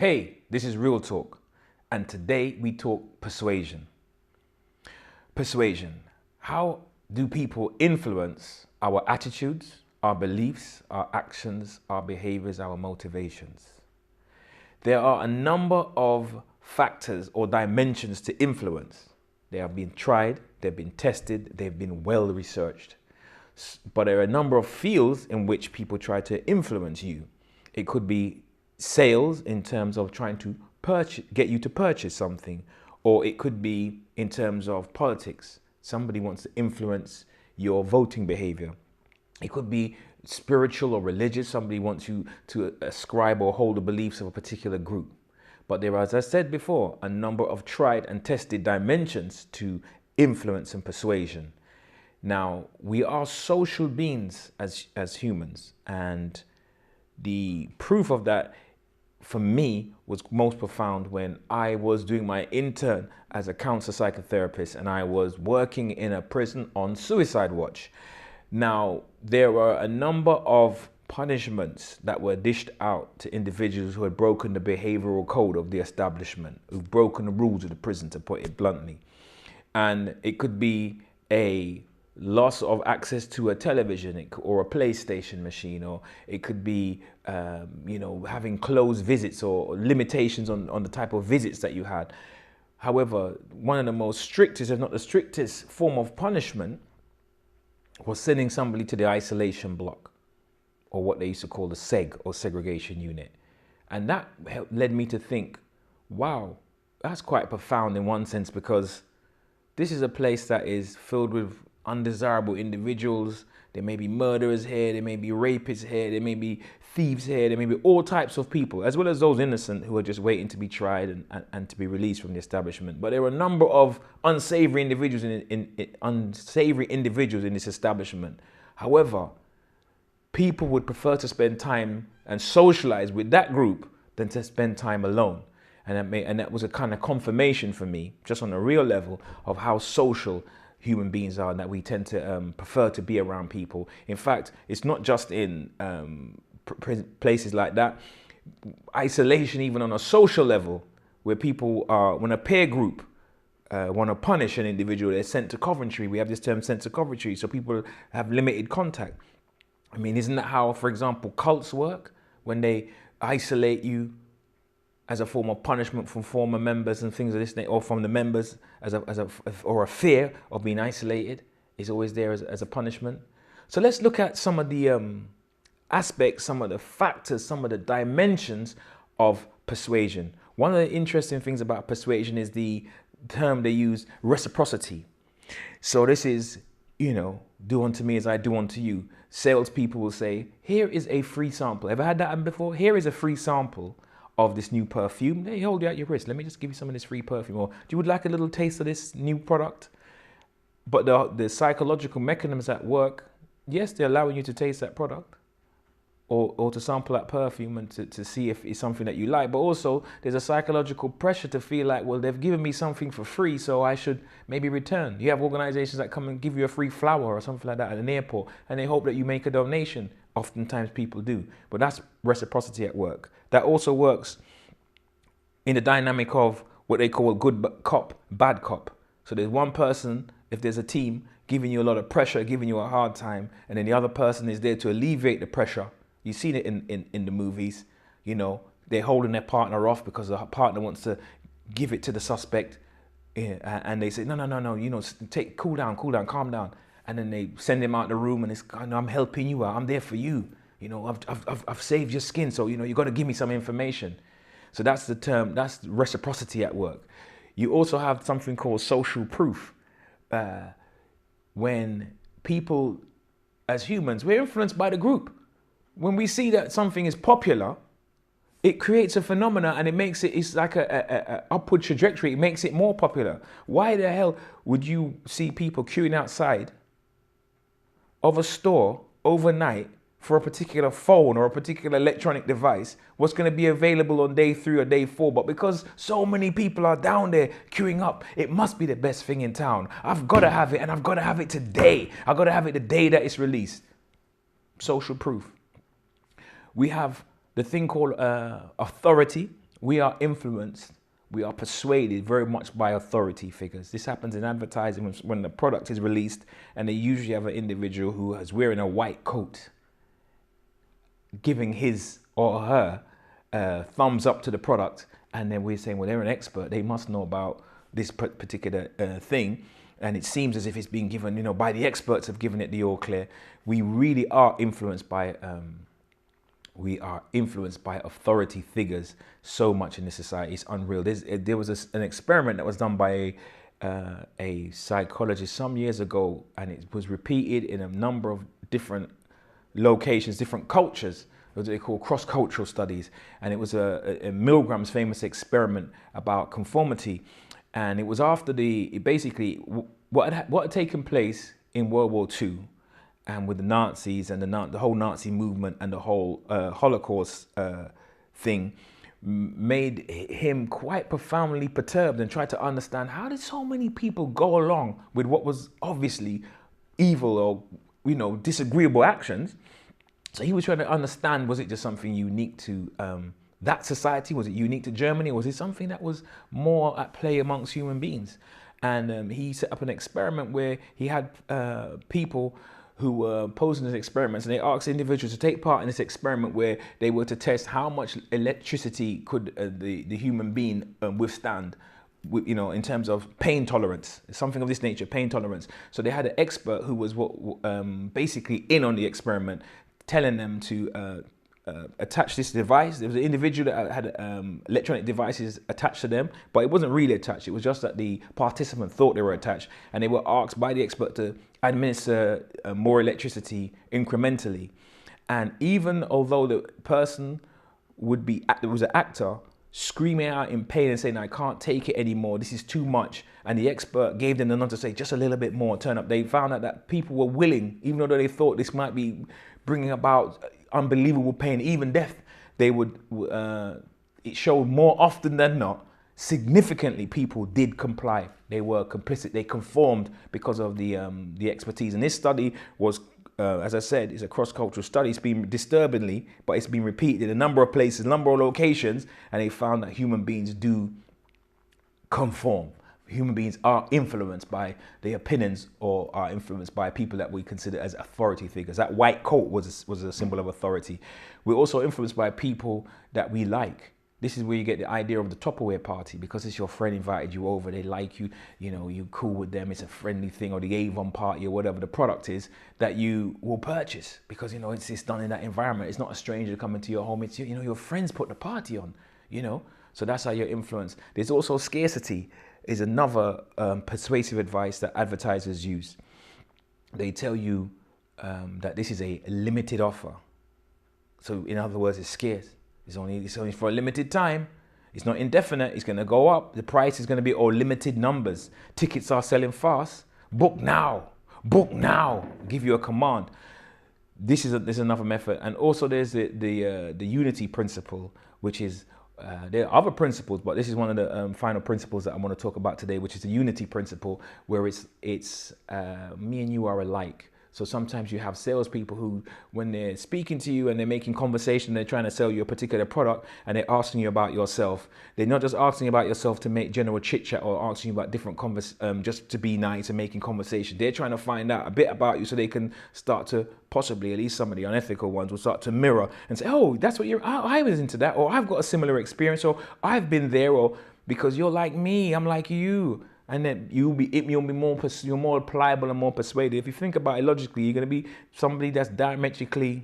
Hey, this is Real Talk, and today we talk persuasion. Persuasion. How do people influence our attitudes, our beliefs, our actions, our behaviors, our motivations? There are a number of factors or dimensions to influence. They have been tried, they've been tested, they've been well researched. But there are a number of fields in which people try to influence you. It could be sales in terms of trying to get you to purchase something, or it could be in terms of politics. Somebody wants to influence your voting behavior. It could be spiritual or religious. Somebody wants you to ascribe or hold the beliefs of a particular group. But there are, as I said before, a number of tried and tested dimensions to influence and persuasion. Now, we are social beings as humans, and the proof of that for me was most profound when I was doing my intern as a counselor psychotherapist, and I was working in a prison on suicide watch. Now, there were a number of punishments that were dished out to individuals who had broken the behavioral code of the establishment, who've broken the rules of the prison, to put it bluntly. And it could be a loss of access to a television or a PlayStation machine, or it could be having closed visits or limitations on the type of visits that you had. However, one of the most strictest, if not the strictest form of punishment was sending somebody to the isolation block, or what they used to call the SEG, or segregation unit. And that led me to think, wow, that's quite profound in one sense, because this is a place that is filled with undesirable individuals. There may be murderers here, there may be rapists here, there may be thieves here, there may be all types of people, as well as those innocent who are just waiting to be tried and to be released from the establishment. But there are a number of unsavory individuals in this establishment. However, people would prefer to spend time and socialize with that group than to spend time alone. And that was a kind of confirmation for me, just on a real level, of how social human beings are, and that we tend to prefer to be around people. In fact, it's not just in places like that. Isolation, even on a social level, where people are, when a peer group want to punish an individual, they're sent to Coventry. We have this term, sent to Coventry, so people have limited contact. I mean, isn't that how, for example, cults work? When they isolate you as a form of punishment from former members and things of this nature, or from the members or a fear of being isolated is always there as a punishment. So let's look at some of the aspects, some of the factors, some of the dimensions of persuasion. One of the interesting things about persuasion is the term they use, reciprocity. So this is, do unto me as I do unto you. Salespeople will say, here is a free sample. Ever had that happen before? Here is a free sample of this new perfume. They hold you at your wrist. Let me just give you some of this free perfume. Or you would like a little taste of this new product? But the psychological mechanisms at work, yes, they're allowing you to taste that product or to sample that perfume and to see if it's something that you like. But also there's a psychological pressure to feel like, well, they've given me something for free, so I should maybe return. You have organizations that come and give you a free flower or something like that at an airport, and they hope that you make a donation. Oftentimes people do, but that's reciprocity at work. That also works in the dynamic of what they call good cop, bad cop. So there's one person, if there's a team, giving you a lot of pressure, giving you a hard time, and then the other person is there to alleviate the pressure. You've seen it in the movies, they're holding their partner off because the partner wants to give it to the suspect, and they say, no, cool down, calm down. And then they send him out the room, and it's, I'm helping you out, I'm there for you. I've saved your skin, so you got to give me some information. So that's the term, that's reciprocity at work. You also have something called social proof. When people, as humans, we're influenced by the group. When we see that something is popular, it creates a phenomena, and it's like a upward trajectory. It makes it more popular. Why the hell would you see people queuing outside of a store overnight for a particular phone or a particular electronic device, what's going to be available on day 3 or day 4? But because so many people are down there queuing up, it must be the best thing in town. I've got to have it, and I've got to have it today. I've got to have it the day that it's released. Social proof. We have the thing called authority we are influenced, we are persuaded very much by authority figures. This happens in advertising when the product is released, and they usually have an individual who is wearing a white coat, giving his or her thumbs up to the product, and then we're saying, well, they're an expert, they must know about this particular thing, and it seems as if it's being given, you know, by the experts have given it the all clear. We really are influenced by authority figures so much in this society. It's unreal. There was an experiment that was done by a psychologist some years ago, and it was repeated in a number of different locations, different cultures, what they call cross-cultural studies. And it was a Milgram's famous experiment about conformity. And it was after what had taken place in World War II, and with the Nazis and the whole Nazi movement and the whole Holocaust thing, made him quite profoundly perturbed and tried to understand, how did so many people go along with what was obviously evil or, you know, disagreeable actions. So he was trying to understand, was it just something unique to that society? Was it unique to Germany? Or was it something that was more at play amongst human beings? And he set up an experiment where he had people who were posing as experiments, and they asked individuals to take part in this experiment where they were to test how much electricity could the human being withstand, you know, in terms of pain tolerance, something of this nature, pain tolerance. So they had an expert who was basically in on the experiment, telling them to attach this device. There was an individual that had electronic devices attached to them, but it wasn't really attached. It was just that the participant thought they were attached, and they were asked by the expert to administer more electricity incrementally. And even although the person there was an actor screaming out in pain and saying, I can't take it anymore, this is too much, and the expert gave them the nod to say just a little bit more, turn up, they found out that people were willing, even though they thought this might be bringing about unbelievable pain, even death, they would, it showed more often than not, significantly people did comply. They were complicit, they conformed because of the expertise. And this study was, as I said, is a cross-cultural study. It's been disturbingly, but it's been repeated in a number of places, a number of locations, and they found that human beings do conform. Human beings are influenced by their opinions, or are influenced by people that we consider as authority figures. That white coat was a symbol of authority. We're also influenced by people that we like. This is where you get the idea of the Tupperware party, because it's your friend invited you over, they like you, you know, you cool with them, it's a friendly thing, or the Avon party, or whatever the product is that you will purchase, because, you know, it's done in that environment. It's not a stranger coming to your home. It's, you know, your friends put the party on, you know, so that's how you're influenced. There's also scarcity is another persuasive advice that advertisers use. They tell you that this is a limited offer. So in other words, it's scarce. It's only for a limited time. It's not indefinite. It's going to go up. The price is going to be all limited numbers. Tickets are selling fast. Book now. Book now. Give you a command. There's another method. And also there's the unity principle, which is, there are other principles, but this is one of the final principles that I want to talk about today, which is the unity principle, where it's me and you are alike. So sometimes you have salespeople who, when they're speaking to you and they're making conversation, they're trying to sell you a particular product, and they're asking you about yourself. They're not just asking about yourself to make general chit chat or asking you about different just to be nice and making conversation. They're trying to find out a bit about you so they can start to possibly, at least some of the unethical ones, will start to mirror and say, oh, that's what I was into that, or I've got a similar experience, or I've been there, or because you're like me, I'm like you. And then you're more pliable and more persuaded. If you think about it logically, you're going to be somebody that's diametrically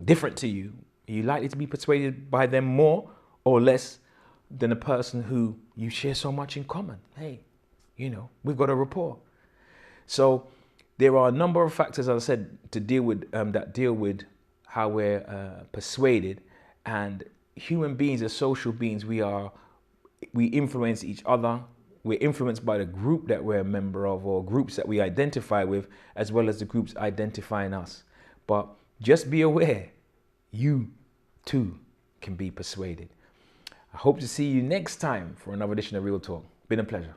different to you. Are you likely to be persuaded by them more or less than a person who you share so much in common? Hey, you know, we've got a rapport. So there are a number of factors, as I said, to deal with that deal with how we're persuaded. And human beings are social beings. We influence each other. We're influenced by the group that we're a member of, or groups that we identify with, as well as the groups identifying us. But just be aware, you too can be persuaded. I hope to see you next time for another edition of Real Talk. Been a pleasure.